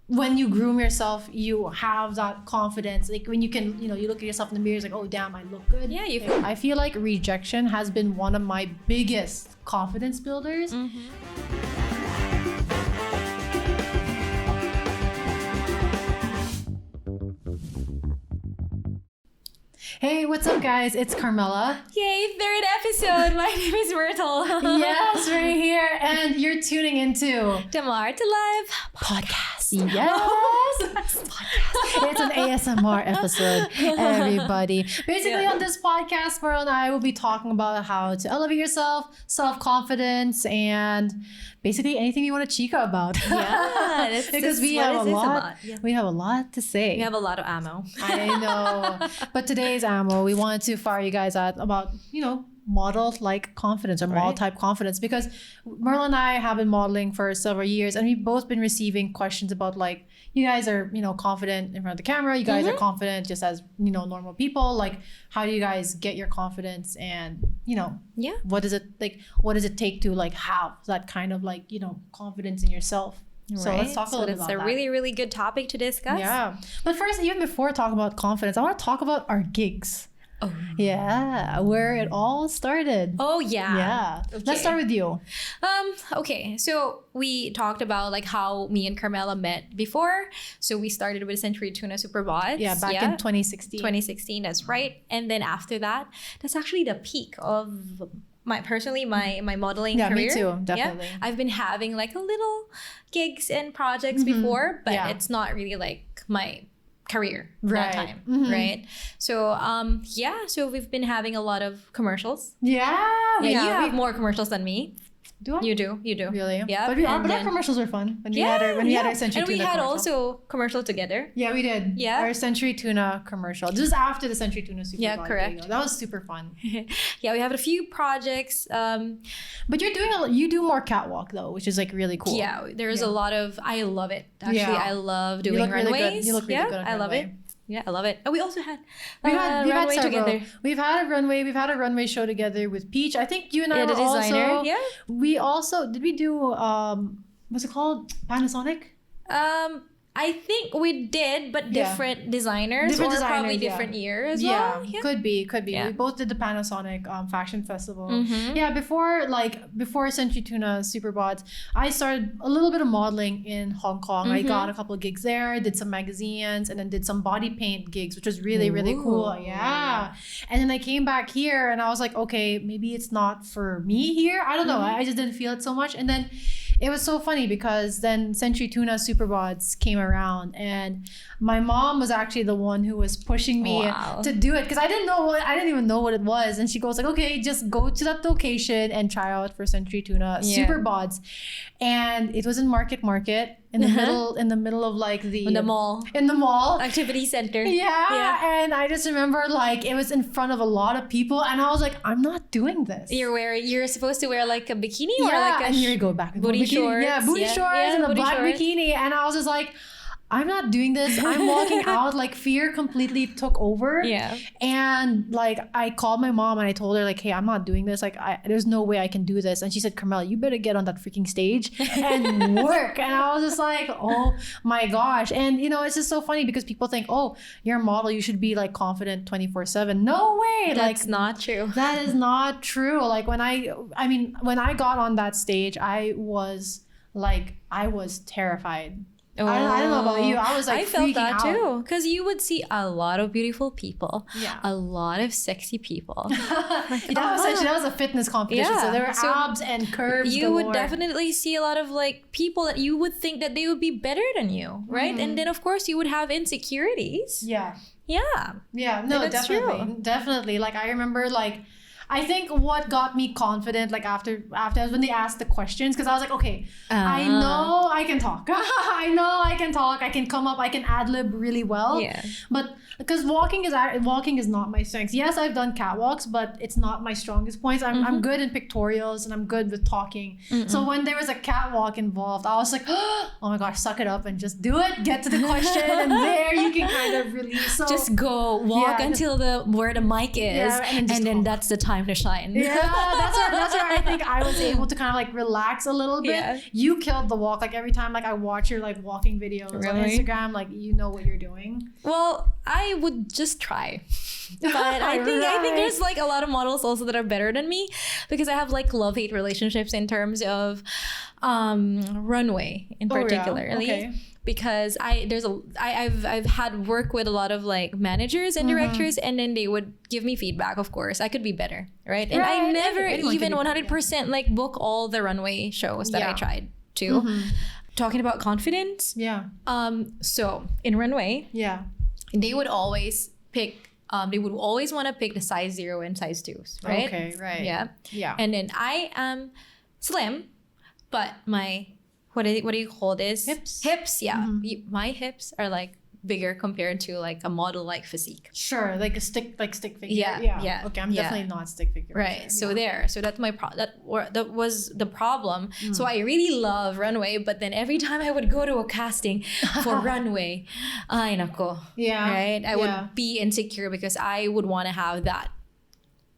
when you groom yourself, you have that confidence. Like when you can, you look at yourself in the mirror, it's like, oh damn, I look good. Yeah, I feel like rejection has been one of my biggest confidence builders. Hey, what's up, guys? It's Carmela. Yay, third episode. My name is Mirtle. Yes, right here. And you're tuning into the Maarte Life Podcast. Yes. It's an ASMR episode, everybody. Basically, on this podcast, Merle and I will be talking about how to elevate yourself, self-confidence, and basically anything you want to Chika about. Yeah, because we have a lot. Yeah. We have a lot to say. We have a lot of ammo. I know. But today's ammo, we wanted to fire you guys at about, model like confidence or model type confidence, because Merle and I have been modeling for several years, and we've both been receiving questions about like, you guys are, confident in front of the camera. You guys are confident just as, normal people. Like, how do you guys get your confidence? And, what does it take to like have that kind of like, confidence in yourself? So let's talk a little bit about that. It's a really, really good topic to discuss. Yeah. But first, even before talking about confidence, I want to talk about our gigs. Oh. Yeah, where it all started. Oh, yeah. Yeah. Okay. Let's start with you. Okay, so we talked about like how me and Carmela met before. So we started with Century Tuna Superbots. Yeah, back in 2016. 2016, that's right. And then after that, that's actually the peak of my modeling career. Me too, definitely. Yeah? I've been having like a little gigs and projects before, but it's not really like my career that time, right? So so we've been having a lot of commercials. Yeah, you have more commercials than me. Do I? You do. Really? Yeah. But our commercials were fun. When we had our Century and Tuna we had commercial. also commercial together. Yeah, we did. Yeah. Our Century Tuna commercial. Just after the Century Tuna Super Yeah, Bowl. correct. That was super fun. Yeah, we have a few projects. But you do more catwalk though, which is like really cool. Yeah, there's a lot of, I love it. Actually, I love doing runways. Really good. You look really good on I love runway. it. Yeah, I love it. And we also had we've runway had together. We've had a runway show together with Peach. I think you and I were the designer. also. Yeah. We also did we do what's it called? Panasonic? I think we did, but different designers, probably different year as well. Yeah, could be. Yeah. We both did the Panasonic fashion festival. Yeah, before Century Tuna Superbots, I started a little bit of modeling in Hong Kong. I got a couple of gigs there, did some magazines, and then did some body paint gigs, which was really, really cool. Yeah. And then I came back here and I was like, okay, maybe it's not for me here. I don't know. I just didn't feel it so much. And then it was so funny because then Century Tuna Superbots came around, and my mom was actually the one who was pushing me to do it, because I didn't even know what it was. And she goes like, okay, just go to that location and try out for Century Tuna Superbots. And it was in Market in the middle of like in the mall activity center. Yeah. And I just remember like it was in front of a lot of people, and I was like, I'm not doing this. You're supposed to wear like a bikini or like a and here we go back booty shorts. Yeah, booty shorts and a black bikini. And I was just like, I'm not doing this. I'm walking out. Like fear completely took over. Yeah. And like I called my mom and I told her like, hey, I'm not doing this. Like there's no way I can do this. And she said, Carmela, you better get on that freaking stage and work. And I was just like, oh my gosh. And it's just so funny because people think, oh, you're a model, you should be like confident 24/7. No way. That's not true. That is not true. Like when I got on that stage, I was terrified. Oh. I don't know about you. I was like, I felt that out. too, because you would see a lot of beautiful people, a lot of sexy people. That was a fitness competition, so there were abs and curves. You would definitely see a lot of like people that you would think that they would be better than you, right? And then of course you would have insecurities. Yeah. No, Definitely. Like I remember like. I think what got me confident, like after when they asked the questions, because I was like, okay, I know I can talk. I can come up, I can ad-lib really well. Yeah. But because walking is not my strength. Yes, I've done catwalks, but it's not my strongest points. I'm good in pictorials and I'm good with talking. So when there was a catwalk involved, I was like, oh my gosh, suck it up and just do it. Get to the question, and there you can kind of release. So just go walk until where the mic is, and then that's the time to shine. Yeah, that's where I think I was able to kind of like relax a little bit. Yeah. You killed the walk. Like every time like I watch your like walking videos on Really? Instagram, like you know what you're doing? Well, I would just try. But I think there's like a lot of models also that are better than me, because I have like love-hate relationships in terms of runway in particularly. Okay. Because I've had work with a lot of like managers and directors, and then they would give me feedback. Of course, I could be better, right? And I never even 100% like book all the runway shows that I tried to. Talking about confidence, so in runway, they would always pick. They would always want to pick the size 0 and size 2s, right? Okay, right. Yeah. And then I am slim, but my what do you call this? Hips, yeah. My hips are like bigger compared to like a model like physique. Sure, like a stick figure. Yeah. Okay, I'm definitely not stick figure. Right. So so that's my that was the problem. So I really love runway, but then every time I would go to a casting for runway, ay nako. Yeah. Right? I would be insecure because I would want to have that.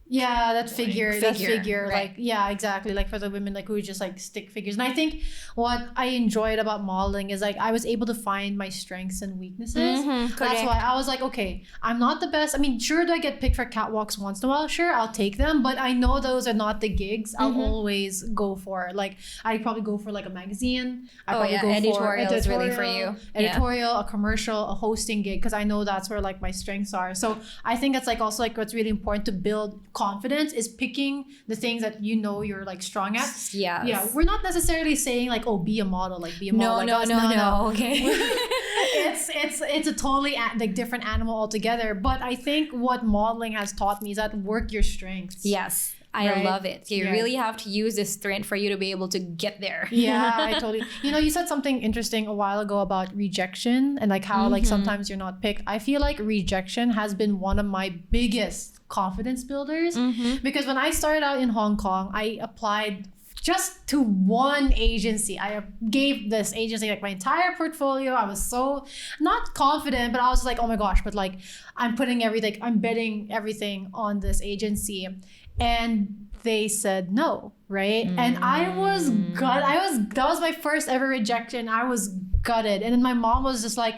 Yeah, that figure, right. like, yeah, exactly. Like for the women, like who are just like stick figures. And I think what I enjoyed about modeling is like I was able to find my strengths and weaknesses. That's why I was like, okay, I'm not the best. I mean, sure, do I get picked for catwalks once in a while? Sure, I'll take them. But I know those are not the gigs I'll always go for. Like I'd probably go for like a magazine. I'd probably go for editorial is really for you. Editorial, a commercial, a hosting gig, because I know that's where like my strengths are. So I think it's like also like what's really important to build confidence is picking the things that you know you're like strong at. Yeah, we're not necessarily saying like, oh, be a model, like be a model. No. Okay. it's a totally like different animal altogether. But I think what modeling has taught me is that work your strengths. Yes. I love it. You really have to use this strength for you to be able to get there. Yeah, I totally. You know, you said something interesting a while ago about rejection and like how like sometimes you're not picked. I feel like rejection has been one of my biggest confidence builders because when I started out in Hong Kong, I applied just to one agency. I gave this agency like my entire portfolio. I was so not confident, but I was like, oh my gosh, but like I'm betting everything on this agency. And they said no, right? And I was that was my first ever rejection. I was gutted. And then my mom was just like,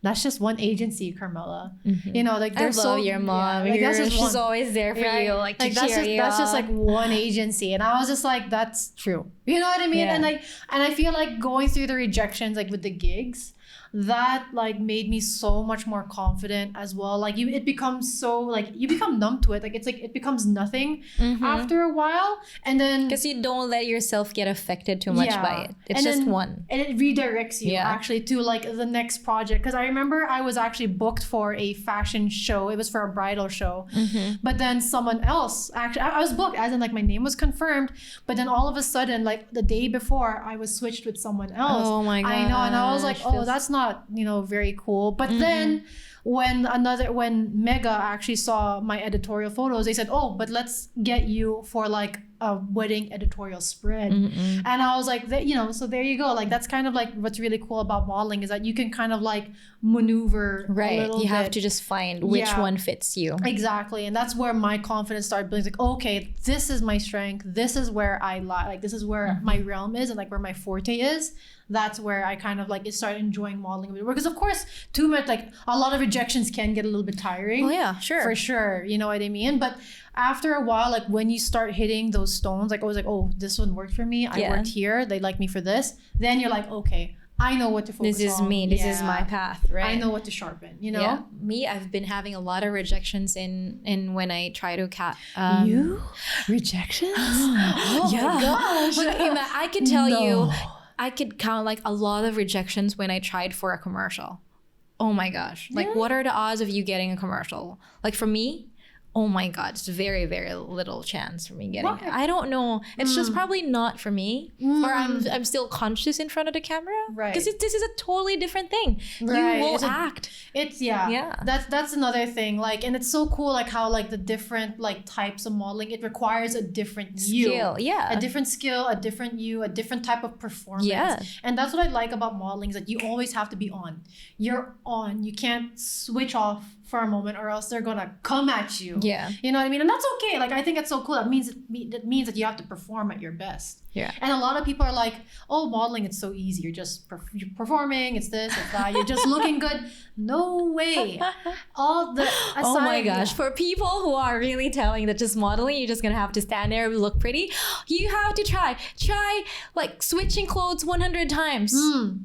that's just one agency, Carmela. You know, like there's I love your mom. Yeah, like, she's always there for you, like to cheer you that's just up. like one agency. And I was just like, that's true. You know what I mean? And I feel like going through the rejections, like with the gigs, that like made me so much more confident as well. Like it becomes so like you become numb to it. Like it's like it becomes nothing after a while, and then because you don't let yourself get affected too much by it. It's just one, and it redirects you actually to like the next project. Because I remember I was actually booked for a fashion show. It was for a bridal show, but then someone else actually I was booked as in like my name was confirmed, but then all of a sudden like the day before I was switched with someone else. Oh my god! I know, and I was like, oh, that's not very cool. But then when Mega actually saw my editorial photos, they said, oh, but let's get you for like a wedding editorial spread. And I was like, so there you go. Like that's kind of like what's really cool about modeling is that you can kind of like maneuver a little bit. You have to just find which one fits you. Exactly. And that's where my confidence started building. Like, okay, this is my strength. This is where I lie. Like this is where my realm is and like where my forte is. That's where I kind of like started enjoying modeling because of course too much like a lot of rejections can get a little bit tiring. Oh yeah, sure. For sure. You know what I mean? But after a while, like when you start hitting those stones, like I was like, oh, this one worked for me. I worked here. They like me for this. Then you're like, okay, I know what to focus on. This is me. This is my path, right? I know what to sharpen, you know? Yeah. Me, I've been having a lot of rejections in when I try to You? Rejections? Oh my gosh. But, I could tell you, I could count like a lot of rejections when I tried for a commercial. Oh my gosh. Like what are the odds of you getting a commercial? Like for me, oh my god, it's very, very little chance for me getting it. I don't know. It's just probably not for me. Or I'm still conscious in front of the camera. Right. Because this is a totally different thing. Right. You will act. That's another thing. Like, and it's so cool like how like the different like types of modeling, it requires a different skill. A different skill, a different you, a different type of performance. Yeah. And that's what I like about modeling is that you always have to be on. You're on. You can't switch off for a moment or else they're gonna come at you. Yeah. You know what I mean? And that's okay. Like, I think it's so cool. That means that you have to perform at your best. Yeah. And a lot of people are like, oh, modeling, it's so easy. You're just you're performing. It's this, it's that. You're just looking good. No way. Oh my gosh. For people who are really telling that just modeling, you're just going to have to stand there and look pretty. You have to try like switching clothes 100 times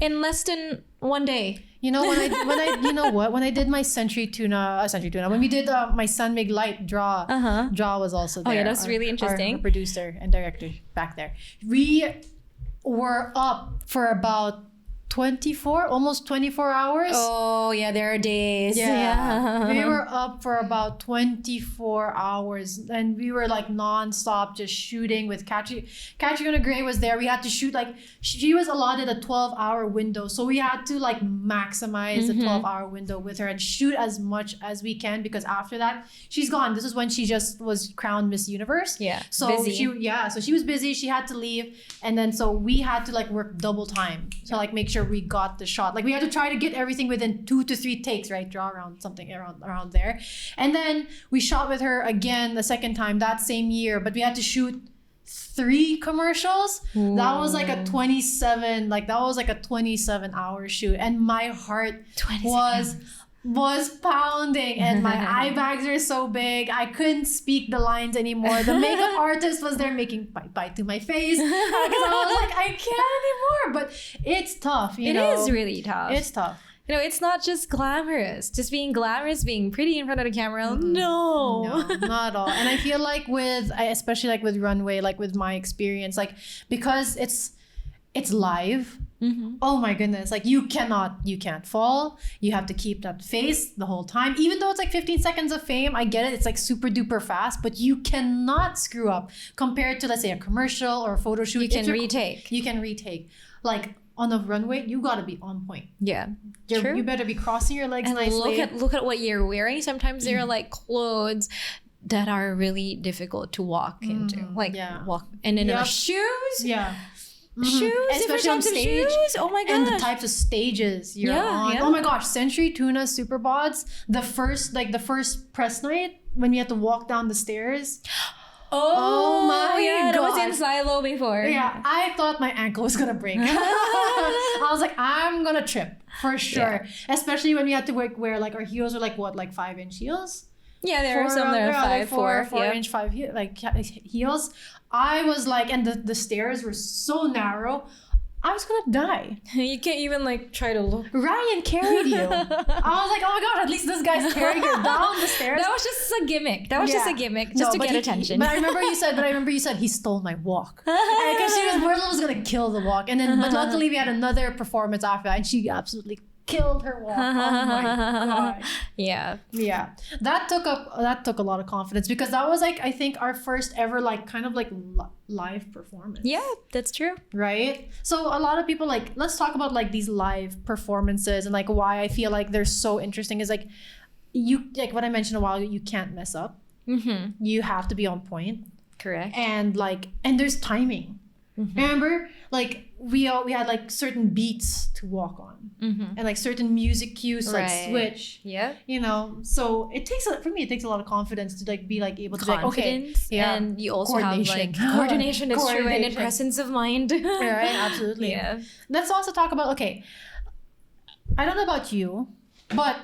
in less than one day. You know, when I did my Century Tuna, when we did my Sun Mig Light draw, Draw was also there. Oh yeah, that's really interesting. Our producer and director back there. We were up for about almost 24 hours. Oh yeah, there are days. Yeah. We were up for about 24 hours and we were like nonstop just shooting with Katrina Gray was there. We had to shoot, like, she was allotted a 12-hour window. So we had to like maximize the 12-hour window with her and shoot as much as we can, because after that, she's gone. This is when she just was crowned Miss Universe. Yeah. So busy. she was busy. She had to leave. And then so we had to like work double time to like make sure we got the shot. Like, we had to try to get everything within 2 to 3 takes, right? Draw around something around there. And then we shot with her again the second time that same year, but we had to shoot 3 commercials. Ooh. That was like a 27-hour shoot, and my heart was pounding, and my eye bags are so big I couldn't speak the lines anymore. The makeup artist was there making bite to my face because I was like, I can't anymore. But it's tough, you know. It is really tough. It's tough. You know, it's not just glamorous. Just being glamorous, being pretty in front of the camera. No, not at all. And I feel like especially like with runway, like with my experience, like, because it's live. Oh my goodness. Like, you can't fall. You have to keep that face the whole time. Even though it's like 15 seconds of fame, I get it. It's like super duper fast, but you cannot screw up compared to, let's say, a commercial or a photo shoot. You can retake. Like, on a runway, you gotta be on point. Yeah, true. You better be crossing your legs and nicely. Look at what you're wearing. Sometimes there are like clothes that are really difficult to walk into. Like, walk. And then the shoes. Yeah. Shoes, especially on stage. Shoes. Oh my gosh. And the types of stages you're on. Yeah. Oh my gosh, Century Tuna Super Bods, the first press night when we had to walk down the stairs. Oh my god. That was in silo before. Yeah, I thought my ankle was gonna break. I was like, I'm gonna trip for sure. Yeah. Especially when we had to wear like, our heels are like 5-inch heels. Yeah, there are some that are 4-inch heels. I was like, and the stairs were so narrow, I was gonna die. You can't even like try to look. Ryan carried you. I was like, oh my god, at least this guy's carrying you down the stairs. That was just a gimmick. Just to get attention. But I remember you said he stole my walk. Because Mirtle was gonna kill the walk, and then but luckily we had another performance after that, and she absolutely killed her walk. Oh my god. Yeah. That took a lot of confidence, because that was like, I think, our first ever like kind of like live performance. Yeah, that's true. Right? So a lot of people, like, let's talk about like these live performances, and like why I feel like they're so interesting is like, you, like what I mentioned a while ago, you can't mess up. You have to be on point. Correct. And there's timing. Remember, like we had like certain beats to walk on, and like certain music cues to like switch. Yeah. You know, so it takes a lot of confidence to like be like able to like, okay, and you also have like coordination is true, and in presence of mind. Right, absolutely. Yeah. Let's also talk about, okay, I don't know about you, but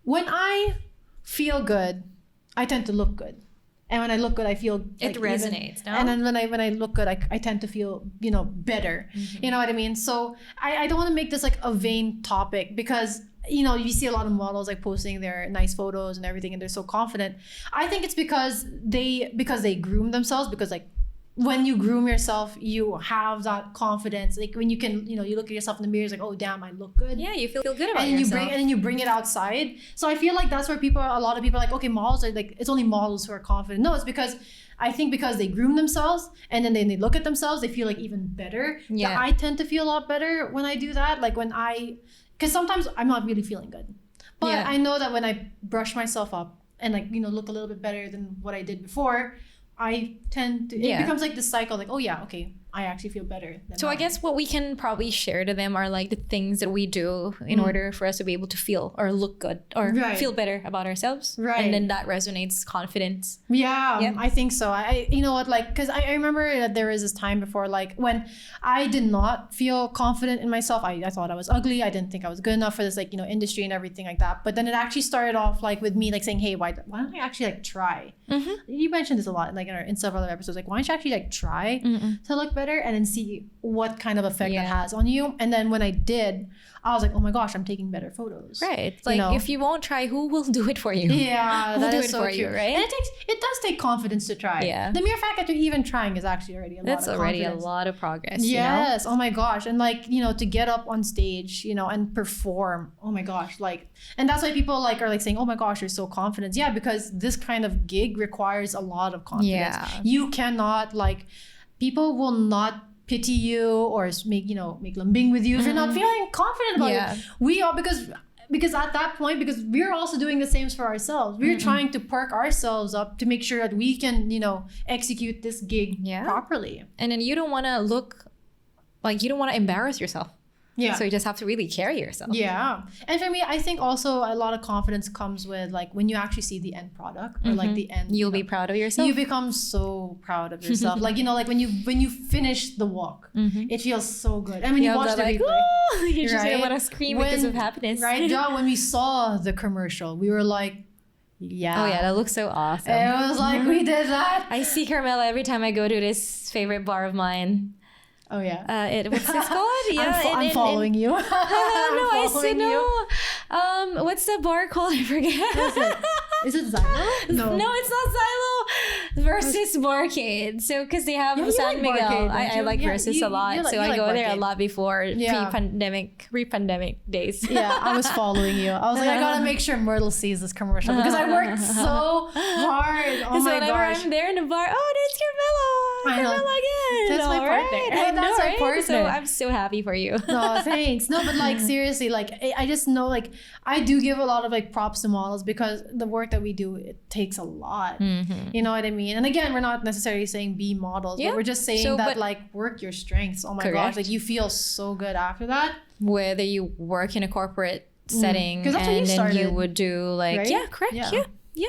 when I feel good, I tend to look good. And when I look good, I feel like it resonates. No? And then when I look good, I tend to feel, you know, better. You know what I mean? So I don't want to make this like a vain topic, because, you know, you see a lot of models like posting their nice photos and everything, and they're so confident. I think it's because they groom themselves, because like, when you groom yourself, you have that confidence. Like, when you can, you know, you look at yourself in the mirror, it's like, oh damn, I look good. Yeah, you feel good about yourself. And then you bring it outside. So I feel like that's where a lot of people are like, okay, models are like, it's only models who are confident. No, it's because they groom themselves, and then they look at themselves, they feel like even better. Yeah. I tend to feel a lot better when I do that. Like because sometimes I'm not really feeling good. But I know that when I brush myself up and like, you know, look a little bit better than what I did before, I tend to, it becomes like this cycle, like, oh yeah, okay, I actually feel better. So I guess what we can probably share to them are like the things that we do in order for us to be able to feel or look good or feel better about ourselves. Right. And then that resonates confidence. Yeah, I think so. I you know what, like, because I remember that there was this time before, like, when I did not feel confident in myself. I thought I was ugly. I didn't think I was good enough for this, like, you know, industry and everything like that. But then it actually started off like with me like saying, hey, why don't I actually like try? You mentioned this a lot, like in several other episodes, like, why don't you actually like try to look better and then see what kind of effect that has on you. And then when I did, I was like, oh my gosh, I'm taking better photos. Right. Like, if you won't try, who will do it for you? Yeah, that is it so for cute. you, right? And it does take confidence to try. Yeah. The mere fact that you're even trying is actually already That's already a lot of progress. Yes. You know? Oh my gosh. And like, you know, to get up on stage, you know, and perform. Oh my gosh. Like, and that's why people like are like saying, oh my gosh, you're so confident. Yeah, because this kind of gig requires a lot of confidence. Yeah. You cannot, like, people will not pity you or make lambing with you if you're not feeling confident about it. We all, because at that point, because we're also doing the same for ourselves. We're trying to perk ourselves up to make sure that we can, you know, execute this gig properly. And then you don't want to look like, you don't want to embarrass yourself. Yeah. So you just have to really carry yourself. Yeah. And for me, I think also a lot of confidence comes with like when you actually see the end product or like the end. You'll be proud of yourself. You become so proud of yourself. Like, you know, like when you finish the walk, it feels so good. I mean, you watch the replay. Oh, you just want to scream because of happiness. Right, John, when we saw the commercial, we were like, yeah. Oh yeah, that looks so awesome. It was like, we did that. I see Carmela every time I go to this favorite bar of mine. Oh yeah. What's this called? Yeah, I'm following you. I said no. What's the bar called? I forget. Is it Xylo? No, it's not Xylo. Versus Barcade. So because they have San Miguel, I like Versus a lot. So I go there a lot before pre-pandemic days. Yeah, I was following you. I was like, I gotta make sure Mirtle sees this commercial because I worked so hard. Oh my whenever gosh. I'm there in the bar, there's Carmela again. That's my partner. That's my partner. So I'm so happy for you. No, thanks. No, but like seriously, like I just know, like I do give a lot of like props to models because the work that we do, it takes a lot. You know what I mean? And again, we're not necessarily saying be models, but we're just saying that like work your strengths. Oh my gosh, like you feel so good after that. Whether you work in a corporate setting and then you would do like, right? Correct. Yeah.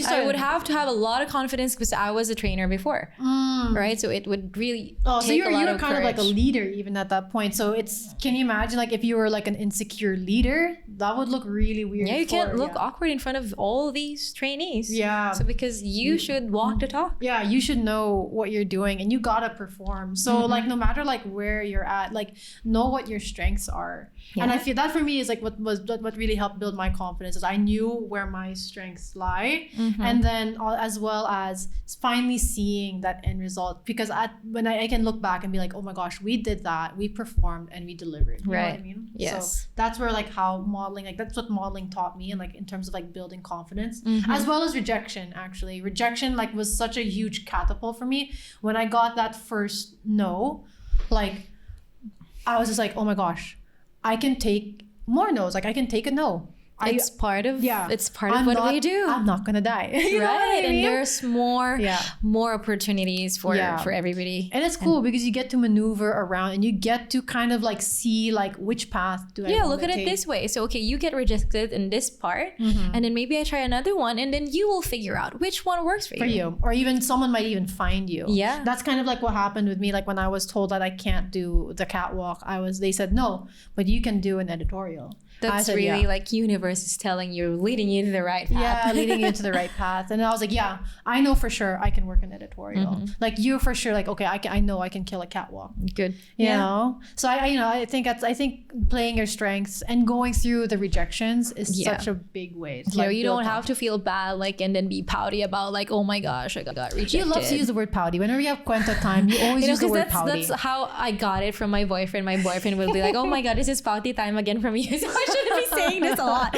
I would have to have a lot of confidence because I was a trainer before, right? So it would really so you're kind of like a leader even at that point. So can you imagine like if you were like an insecure leader, that would look really weird. Yeah, you can't look awkward in front of all these trainees. Yeah. So because you should walk the talk. Yeah, you should know what you're doing and you gotta perform. So like no matter like where you're at, like know what your strengths are. Yeah. And I feel that for me is like what really helped build my confidence is I knew where my strengths lie. And then as well as finally seeing that end result because when I can look back and be like, oh my gosh, we did that, we performed and we delivered. You know what I mean? Yes. So that's where like how modeling, like that's what modeling taught me and like in terms of like building confidence as well as rejection. Actually, rejection like was such a huge catapult for me when I got that first no. Like I was just like, oh my gosh, I can take more no's. Like I can take a no. It's part of what we do. I'm not gonna die. Right. I mean? And there's more opportunities for everybody. And it's cool because you get to maneuver around and you get to kind of like see like which path do I want to take. Look at it this way. So okay, you get rejected in this part and then maybe I try another one and then you will figure out which one works for you. Or even someone might even find you. Yeah. That's kind of like what happened with me. Like when I was told that I can't do the catwalk, they said no, but you can do an editorial. That's really like universe is telling you, leading you to the right path. Yeah, leading you to the right path. And I was like, yeah, I know for sure I can work an editorial. Like you for sure, like, okay, I know I can kill a catwalk. Good. You know? So I think playing your strengths and going through the rejections is such a big way. You don't have to feel bad like and then be pouty about like, oh my gosh, I got rejected. You love to use the word pouty. Whenever you have cuento time, you always use the word pouty. That's how I got it from my boyfriend. My boyfriend will be like, oh my god, this is pouty time again from you. So I shouldn't be saying this a lot.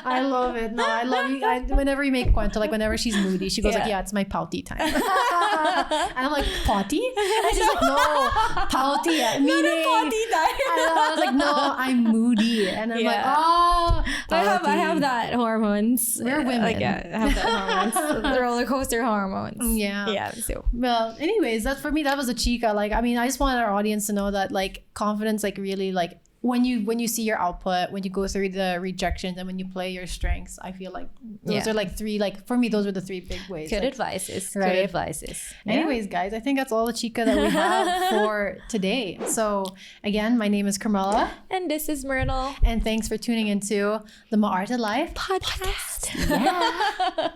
I love it. No, I love you. Whenever we make cuento, like whenever she's moody, she goes like, yeah, it's my pouty time. And I'm like, potty? And she's like, no, pouty. Meaning, potty time. I was like, no, I'm moody. And I'm like, oh. I have that hormones. We're women. Like, yeah, I have that hormones. The roller coaster hormones. Yeah. Yeah. So well, anyways, that for me, that was a Chika. Like, I mean, I just want our audience to know that like confidence, like really like when you see your output, when you go through the rejections, and when you play your strengths, I feel like those are like three, like for me, those were the three big ways. Good like, advices. right? Good advices. Anyways, guys, I think that's all the Chika that we have for today. So again, my name is Carmela. And this is Mirtle. And thanks for tuning into the Maarte Life Podcast. Yeah.